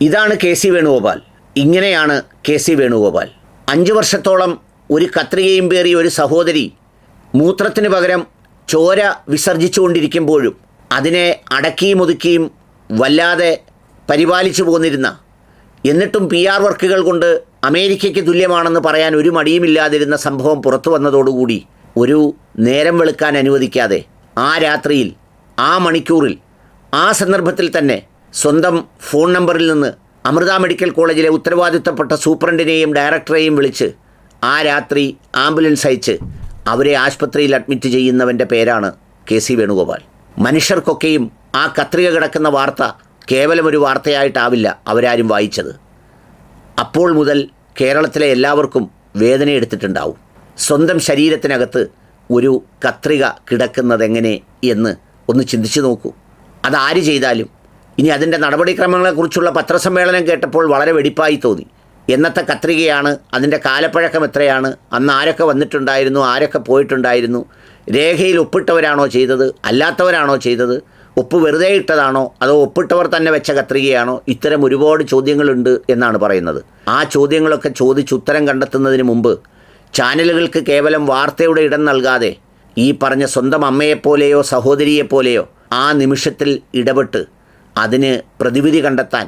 ഇതാണ് K C Venugopal. ഇങ്ങനെയാണ് K C Venugopal. 5 വർഷത്തോളം ഒരു കത്രികയും പേറി ഒരു സഹോദരി മൂത്രത്തിന് പകരം ചോര വിസർജിച്ചുകൊണ്ടിരിക്കുമ്പോഴും അതിനെ അടക്കിയും ഒതുക്കിയും വല്ലാതെ പരിപാലിച്ചു പോന്നിരുന്ന, എന്നിട്ടും PR വർക്കുകൾ കൊണ്ട് അമേരിക്കയ്ക്ക് തുല്യമാണെന്ന് പറയാൻ ഒരു മടിയുമില്ലാതിരുന്ന സംഭവം പുറത്തു വന്നതോടുകൂടി ഒരു നേരം വെളുക്കാൻ അനുവദിക്കാതെ ആ രാത്രിയിൽ, ആ മണിക്കൂറിൽ, ആ സന്ദർഭത്തിൽ തന്നെ സ്വന്തം ഫോൺ നമ്പറിൽ നിന്ന് അമൃത മെഡിക്കൽ കോളേജിലെ ഉത്തരവാദിത്തപ്പെട്ട സൂപ്രണ്ടിനെയും ഡയറക്ടറെയും വിളിച്ച് ആ രാത്രി ആംബുലൻസ് അയച്ച് അവരെ ആശുപത്രിയിൽ അഡ്മിറ്റ് ചെയ്യുന്നവൻ്റെ പേരാണ് കെ സി വേണുഗോപാൽ. മനുഷ്യർക്കൊക്കെയും ആ കത്രിക കിടക്കുന്ന വാർത്ത കേവലം ഒരു വാർത്തയായിട്ടാവില്ല അവരാരും വായിച്ചത്. അപ്പോൾ മുതൽ കേരളത്തിലെ എല്ലാവർക്കും വേദന എടുത്തിട്ടുണ്ടാവും. സ്വന്തം ശരീരത്തിനകത്ത് ഒരു കത്രിക കിടക്കുന്നതെങ്ങനെ എന്ന് ഒന്ന് ചിന്തിച്ചു നോക്കൂ. അതാര് ചെയ്താലും. ഇനി അതിൻ്റെ നടപടിക്രമങ്ങളെക്കുറിച്ചുള്ള പത്രസമ്മേളനം കേട്ടപ്പോൾ വളരെ വെടിപ്പായി തോന്നി. എന്നത്തെ കത്രികയാണ്, അതിൻ്റെ കാലപ്പഴക്കം എത്രയാണ്, അന്ന് ആരൊക്കെ വന്നിട്ടുണ്ടായിരുന്നു, ആരൊക്കെ പോയിട്ടുണ്ടായിരുന്നു, രേഖയിൽ ഒപ്പിട്ടവരാണോ ചെയ്തത്, അല്ലാത്തവരാണോ ചെയ്തത്, ഒപ്പ് വെറുതെ ഇട്ടതാണോ, അതോ ഒപ്പിട്ടവർ തന്നെ വെച്ച കത്രികയാണോ, ഇത്തരം ഒരുപാട് ചോദ്യങ്ങളുണ്ട് എന്നാണ് പറയുന്നത്. ആ ചോദ്യങ്ങളൊക്കെ ചോദിച്ച് ഉത്തരം കണ്ടെത്തുന്നതിന് മുമ്പ് ചാനലുകൾക്ക് കേവലം വാർത്തയുടെ ഇടം നൽകാതെ ഈ പറഞ്ഞ സ്വന്തം അമ്മയെപ്പോലെയോ സഹോദരിയെപ്പോലെയോ ആ നിമിഷത്തിൽ ഇടപെട്ട് അതിന് പ്രതിവിധി കണ്ടെത്താൻ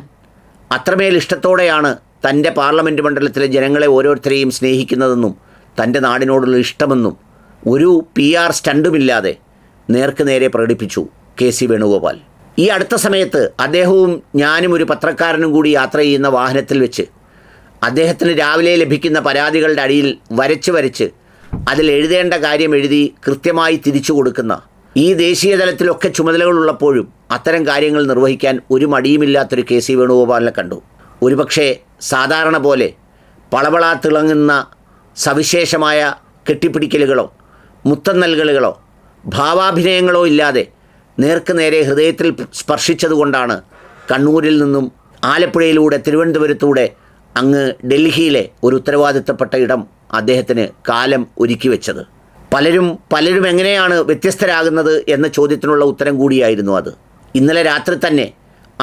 അത്രമേൽ ഇഷ്ടത്തോടെയാണ് തൻ്റെ പാർലമെൻറ്റ് മണ്ഡലത്തിലെ ജനങ്ങളെ ഓരോരുത്തരെയും സ്നേഹിക്കുന്നതെന്നും തൻ്റെ നാടിനോടുള്ള ഇഷ്ടമെന്നും ഒരു PR സ്റ്റണ്ടുമില്ലാതെ നേർക്ക് നേരെ പ്രകടിപ്പിച്ചു കെ സി വേണുഗോപാൽ. ഈ അടുത്ത സമയത്ത് അദ്ദേഹവും ഞാനും ഒരു പത്രക്കാരനും കൂടി യാത്ര ചെയ്യുന്ന വാഹനത്തിൽ വെച്ച് അദ്ദേഹത്തിന് രാവിലെ ലഭിക്കുന്ന പരാതികളുടെ അടിയിൽ വരച്ച് അതിൽ എഴുതേണ്ട കാര്യം എഴുതി കൃത്യമായി തിരിച്ചു കൊടുക്കുന്ന, ഈ ദേശീയ തലത്തിലൊക്കെ ചുമതലകളുള്ളപ്പോഴും അത്തരം കാര്യങ്ങൾ നിർവഹിക്കാൻ ഒരു മടിയുമില്ലാത്തൊരു കെ സി വേണുഗോപാലിനെ കണ്ടു. ഒരുപക്ഷെ സാധാരണ പോലെ പളപള തിളങ്ങുന്ന സവിശേഷമായ കെട്ടിപ്പിടിക്കലുകളോ മുത്തം നൽകലുകളോ ഭാവാഭിനയങ്ങളോ ഇല്ലാതെ നേർക്ക് നേരെ ഹൃദയത്തിൽ സ്പർശിച്ചതുകൊണ്ടാണ് കണ്ണൂരിൽ നിന്നും ആലപ്പുഴയിലൂടെ തിരുവനന്തപുരത്തൂടെ അങ്ങ് ഡൽഹിയിലെ ഒരു ഉത്തരവാദിത്തപ്പെട്ട ഇടം അദ്ദേഹത്തിന് കാലം ഒരുക്കി വെച്ചത്. പലരും എങ്ങനെയാണ് വ്യത്യസ്തരാകുന്നത് എന്ന ചോദ്യത്തിനുള്ള ഉത്തരം കൂടിയായിരുന്നു അത്. ഇന്നലെ രാത്രി തന്നെ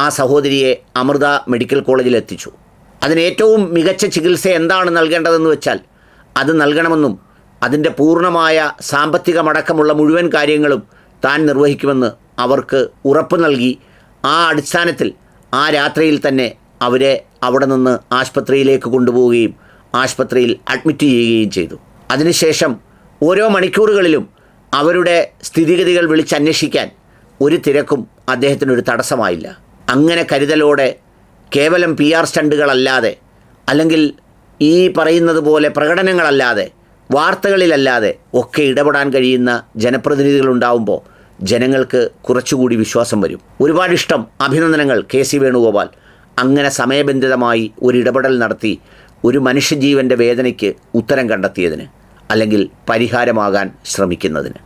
ആ സഹോദരിയെ അമൃത മെഡിക്കൽ കോളേജിൽ എത്തിച്ചു. അതിന് ഏറ്റവും മികച്ച ചികിത്സ എന്താണ് നൽകേണ്ടതെന്ന് വെച്ചാൽ അത് നൽകണമെന്നും അതിൻ്റെ പൂർണ്ണമായ സാമ്പത്തികമടക്കമുള്ള മുഴുവൻ കാര്യങ്ങളും താൻ നിർവഹിക്കുമെന്ന് അവർക്ക് ഉറപ്പ് നൽകി. ആ അടിസ്ഥാനത്തിൽ ആ രാത്രിയിൽ തന്നെ അവരെ അവിടെ നിന്ന് ആശുപത്രിയിലേക്ക് കൊണ്ടുപോവുകയും ആശുപത്രിയിൽ അഡ്മിറ്റ് ചെയ്യുകയും ചെയ്തു. അതിനുശേഷം ഓരോ മണിക്കൂറുകളിലും അവരുടെ സ്ഥിതിഗതികൾ വിളിച്ചന്വേഷിക്കാൻ ഒരു തിരക്കും അദ്ദേഹത്തിനൊരു തടസ്സമായില്ല. അങ്ങനെ കരുതലോടെ കേവലം PR സ്റ്റണ്ടുകളല്ലാതെ, അല്ലെങ്കിൽ ഈ പറയുന്നത് പോലെ പ്രകടനങ്ങളല്ലാതെ, വാർത്തകളിലല്ലാതെ ഒക്കെ ഇടപെടാൻ കഴിയുന്ന ജനപ്രതിനിധികളുണ്ടാവുമ്പോൾ ജനങ്ങൾക്ക് കുറച്ചുകൂടി വിശ്വാസം വരും. ഒരുപാട് ഇഷ്ടം, അഭിനന്ദനങ്ങൾ കെ സി വേണുഗോപാൽ. അങ്ങനെ സമയബന്ധിതമായി ഒരു ഇടപെടൽ നടത്തി ഒരു മനുഷ്യജീവൻ്റെ വേദനയ്ക്ക് ഉത്തരം കണ്ടെത്തിയതിന്, അല്ലെങ്കിൽ പരിഹാരമാകാൻ ശ്രമിക്കുന്നതിന്.